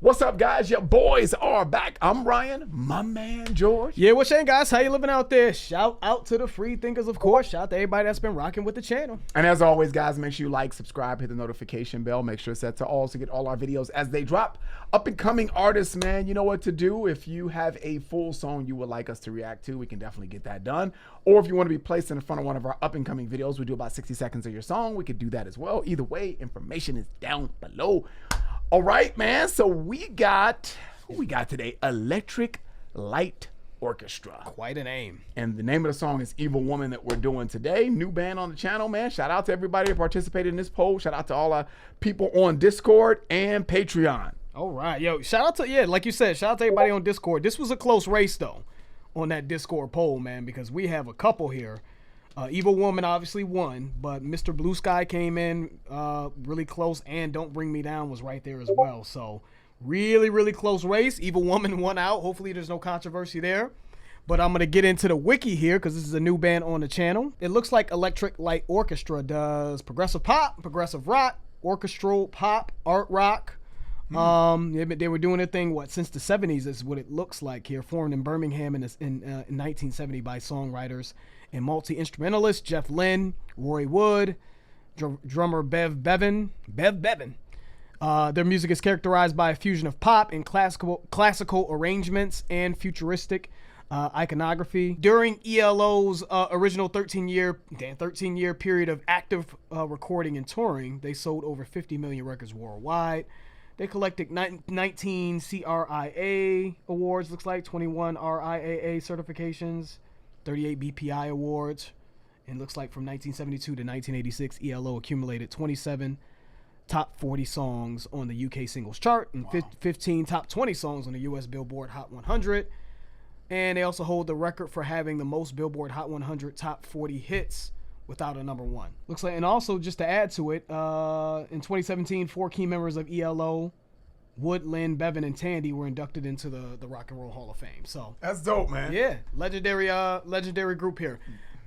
What's up, guys? Your boys are back. I'm Ryan, my man George. Yeah, what's saying, guys? How you living out there? Shout out to the free thinkers, of course. Shout out to everybody that's been rocking with the channel. And as always, guys, make sure you like, subscribe, hit the notification bell. Make sure it's set to all to get all our videos as they drop. Up and coming artists, man, you know what to do. If you have a full song you would like us to react to, we can definitely get that done. Or if you want to be placed in front of one of our up and coming videos, we do about 60 seconds of your song. We could do that as well. Either way, information is down below. All right, man. So we got today? Electric Light Orchestra. Quite a name. And the name of the song is Evil Woman that we're doing today. New band on the channel, man. Shout out to everybody that participated in this poll. Shout out to all our people on Discord and Patreon. All right. Yo, shout out to, yeah, like you said, shout out to everybody on Discord. This was a close race, though, on that Discord poll, man, because we have a couple here. Evil Woman obviously won, but Mr. Blue Sky came in really close, and Don't Bring Me Down was right there as well. So really, really close race. Evil Woman won out. Hopefully there's no controversy there. But I'm going to get into the wiki here because this is a new band on the channel. It looks like Electric Light Orchestra does progressive pop, progressive rock, orchestral pop, art rock. They were doing their thing, since the 70s is what it looks like here. Formed in Birmingham in 1970 by songwriters and multi-instrumentalist Jeff Lynne, Roy Wood, drummer Bev Bevan. Their music is characterized by a fusion of pop and classical arrangements and futuristic iconography. During ELO's original 13-year period of active recording and touring, they sold over 50 million records worldwide. They collected 19 CRIA awards, looks like 21 RIAA certifications, 38 BPI awards, and looks like from 1972 to 1986, ELO accumulated 27 top 40 songs on the UK singles chart and 15 top 20 songs on the US Billboard Hot 100. And they also hold the record for having the most Billboard Hot 100 top 40 hits without a number one. Looks like, and also just to add to it, in 2017, 4 key members of ELO, Wood, Lynn, Bevan, and Tandy, were inducted into the Rock and Roll Hall of Fame. So that's dope, man. Yeah, legendary group here.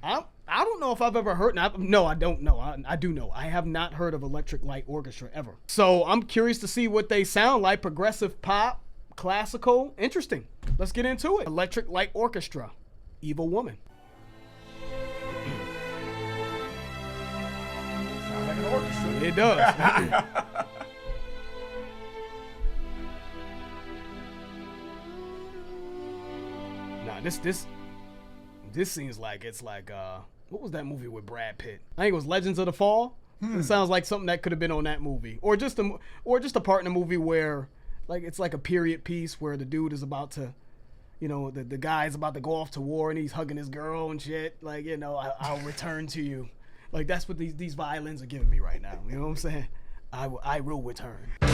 I don't know if I've ever heard. No, I don't know. I do know. I have not heard of Electric Light Orchestra ever. So I'm curious to see what they sound like. Progressive pop, classical, interesting. Let's get into it. Electric Light Orchestra, Evil Woman. Sounds like an orchestra. It does. Nah, this seems like it's like what was that movie with Brad Pitt? I think it was Legends of the Fall. It sounds like something that could have been on that movie, or just a part in the movie where it's like a period piece where the dude is about to, the guy's about to go off to war and he's hugging his girl and shit. Like, I'll return to you. Like, that's what these violins are giving me right now. You know what I'm saying? I will return. You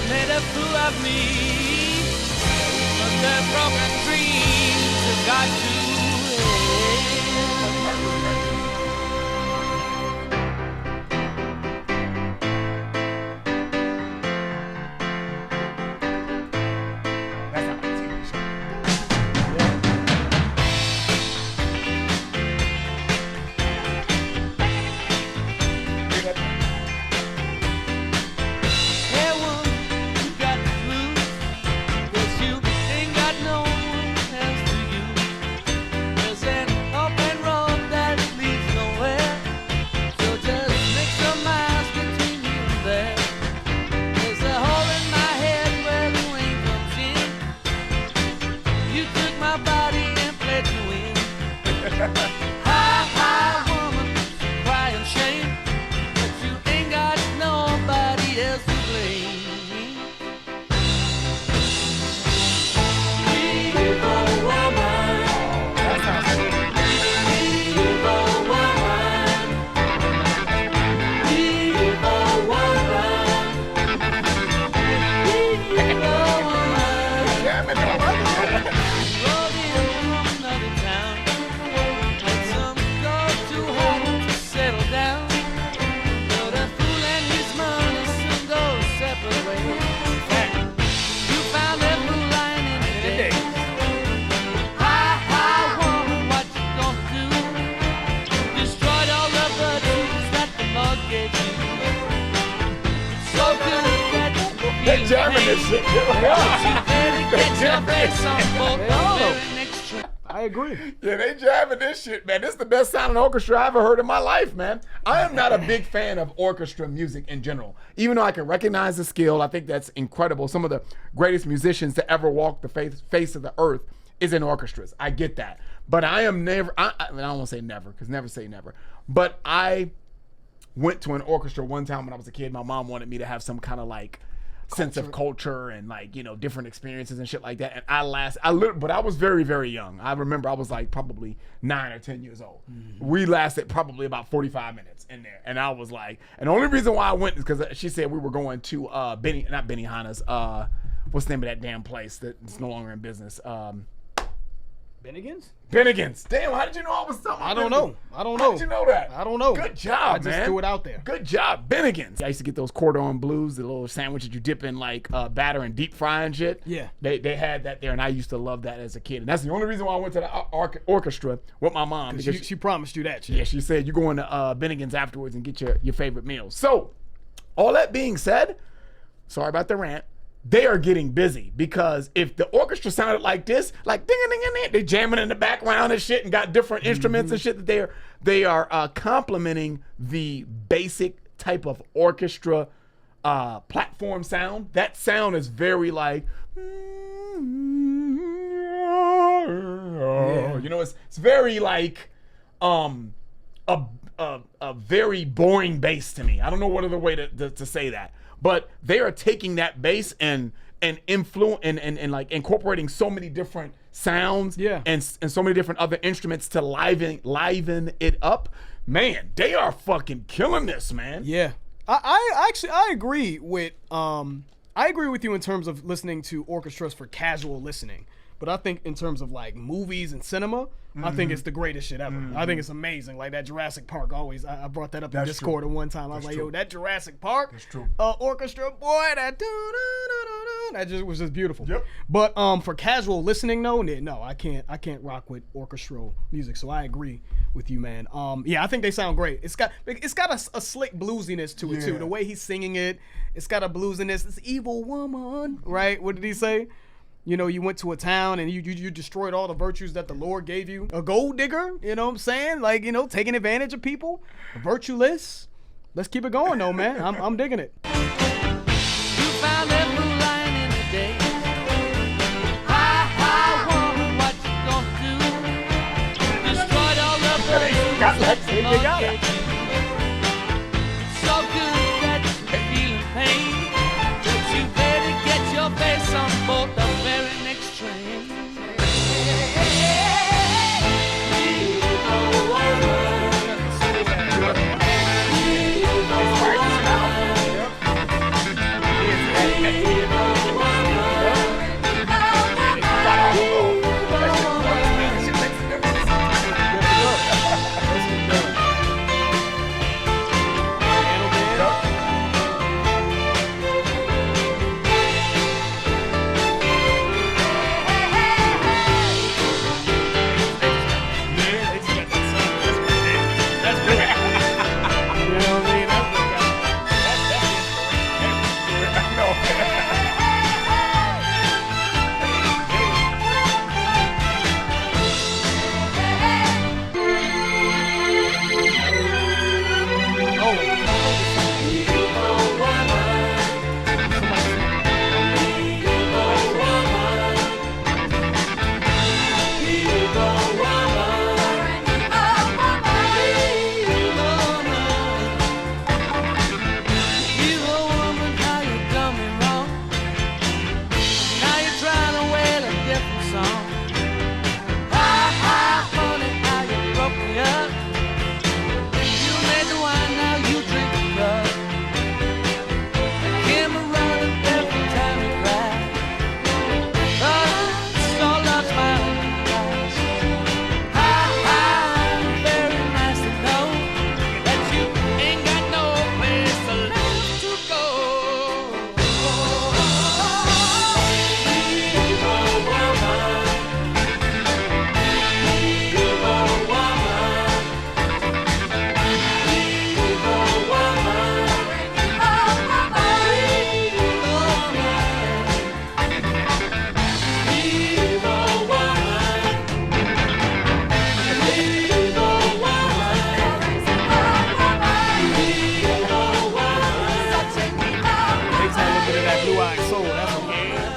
made a fool of me, but the broken dreams have got to end. jamming this shit. Get your face on both the all know. very next train. I agree. Yeah, they jamming this shit, man. This is the best sounding orchestra I ever heard in my life, man. I am not a big fan of orchestra music in general. Even though I can recognize the skill, I think that's incredible. Some of the greatest musicians to ever walk the face of the earth is in orchestras. I get that. But I am never, I don't want to say never, because never say never. But I went to an orchestra one time when I was a kid. My mom wanted me to have some kind of like sense of culture and like, you know, different experiences and shit like that. And but I was very, very young. I remember I was like probably 9 or 10 years old. Mm-hmm. We lasted probably about 45 minutes in there. And I was like, and the only reason why I went is because she said we were going to not Benihana's, what's the name of that damn place that's no longer in business? Bennigan's. Damn, how did you know I was talking about know. I don't know. How did you know that? I don't know. Good job, man. I just threw it out there. Good job, Bennigan's. I used to get those cordon bleus, the little sandwich that you dip in like batter and deep fry and shit. Yeah. They had that there, and I used to love that as a kid. And that's the only reason why I went to the orchestra with my mom. Because she promised you that shit. Yeah, she said you're going to Bennigan's afterwards and get your favorite meals. So, all that being said, sorry about the rant. They are getting busy because if the orchestra sounded like this, like ding ding ding, they jamming in the background and shit and got different instruments and shit that they are complementing the basic type of orchestra platform sound. That sound is very like, you know, it's very like a very boring bass to me. I don't know what other way to say that. But they are taking that bass and like incorporating so many different sounds and so many different other instruments to liven it up. Man, they are fucking killing this, man. Yeah. I agree with you in terms of listening to orchestras for casual listening. But I think in terms of like movies and cinema, I think it's the greatest shit ever. I think it's amazing. Like that Jurassic Park always, I brought that up in Discord at one time. I was like, yo, that Jurassic Park orchestra, boy, that just was just beautiful. Yep. But for casual listening, no, I can't rock with orchestral music. So I agree with you, man. Yeah, I think they sound great. It's got a slick bluesiness to it too. The way he's singing it, it's got a bluesiness. It's evil woman, right? What did he say? You know, you went to a town and you destroyed all the virtues that the Lord gave you. A gold digger, you know what I'm saying? Like, you know, taking advantage of people. Virtueless. Let's keep it going though, man. I'm digging it. You found that moonlight in the day. I wonder what you gonna do. Destroyed all the virtues the Lord gave you. So good that you're feeling pain. That you better get your face on both the very next train.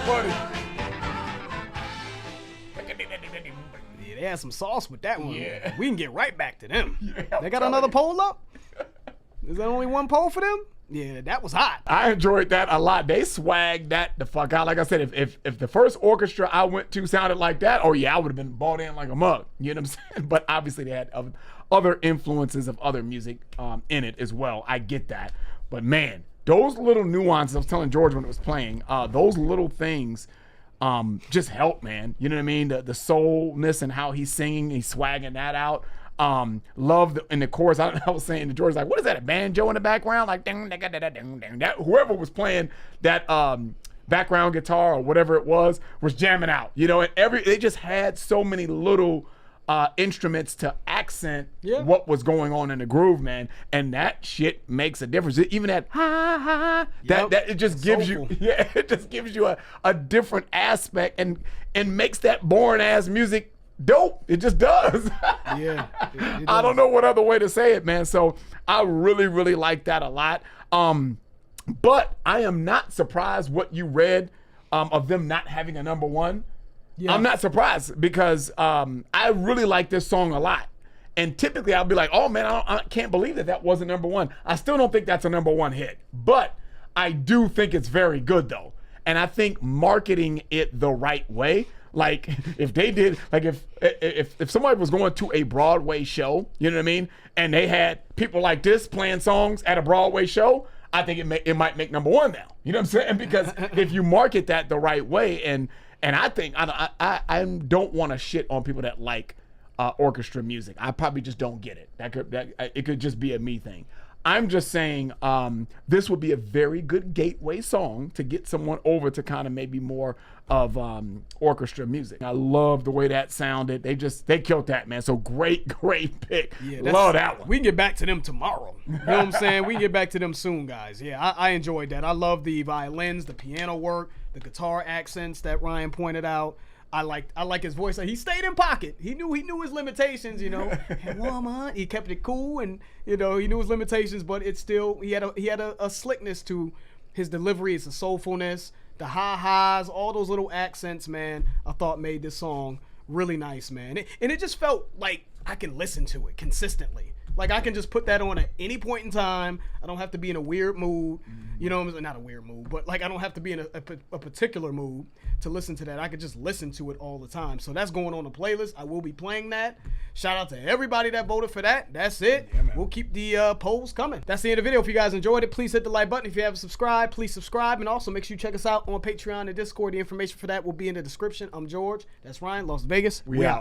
funny. Yeah, they had some sauce with that one. Yeah. We can get right back to them. Yeah, They I'm got telling another you. poll up? Is there only one poll for them? Yeah, that was hot. I enjoyed that a lot. They swagged that the fuck out. Like I said, if the first orchestra I went to sounded like that, oh yeah, I would have been bought in like a mug. You know what I'm saying? But obviously they had other influences of other music in it as well. I get that. But man, those little nuances, I was telling George when it was playing, those little things just help, man. You know what I mean? The soulness and how he's singing, he's swagging that out. Love in the chorus. I was saying to George, like, what is that? A banjo in the background? Like, ding, ding, ding, ding, ding, ding. That whoever was playing that background guitar or whatever it was jamming out. You know, and they just had so many little instruments to accent what was going on in the groove, man. And that shit makes a difference. Even that ha ha, that it just gives you, it just gives you a different aspect and makes that boring ass music dope. It just does. Yeah. It I don't does. know what other way to say it, man. So I really, really like that a lot. But I am not surprised what you read of them not having a number one. Yeah. I'm not surprised because I really like this song a lot. And typically I'll be like, oh man, I can't believe that wasn't number one. I still don't think that's a number one hit. But I do think it's very good though. And I think marketing it the right way, like if they did, like if somebody was going to a Broadway show, you know what I mean, and they had people like this playing songs at a Broadway show, I think it might make number one now. You know what I'm saying? Because if you market that the right way, and I think I don't want to shit on people that like orchestra music. I probably just don't get it. It could just be a me thing. I'm just saying this would be a very good gateway song to get someone over to kind of maybe more of orchestra music. I love the way that sounded. They killed that, man. So great pick. Yeah, love that one. We can get back to them tomorrow. You know what I'm saying? We can get back to them soon, guys. Yeah, I enjoyed that. I love the violins, the piano work, the guitar accents that Ryan pointed out. I like his voice. He stayed in pocket. He knew his limitations, you know. And woman, he kept it cool, and you know he knew his limitations, but it's still he had a slickness to his delivery. It's a soulfulness, the ha-has, all those little accents, man. I thought made this song really nice, man. And it just felt like I can listen to it consistently. Like I can just put that on at any point in time. I don't have to be in a weird mood. You know, not a weird mood, but like I don't have to be in a particular mood to listen to that. I could just listen to it all the time. So that's going on the playlist. I will be playing that. Shout out to everybody that voted for that. That's it. Yeah, we'll keep the polls coming. That's the end of the video. If you guys enjoyed it, please hit the like button. If you haven't subscribed, please subscribe. And also make sure you check us out on Patreon and Discord. The information for that will be in the description. I'm George. That's Ryan, Las Vegas. We out.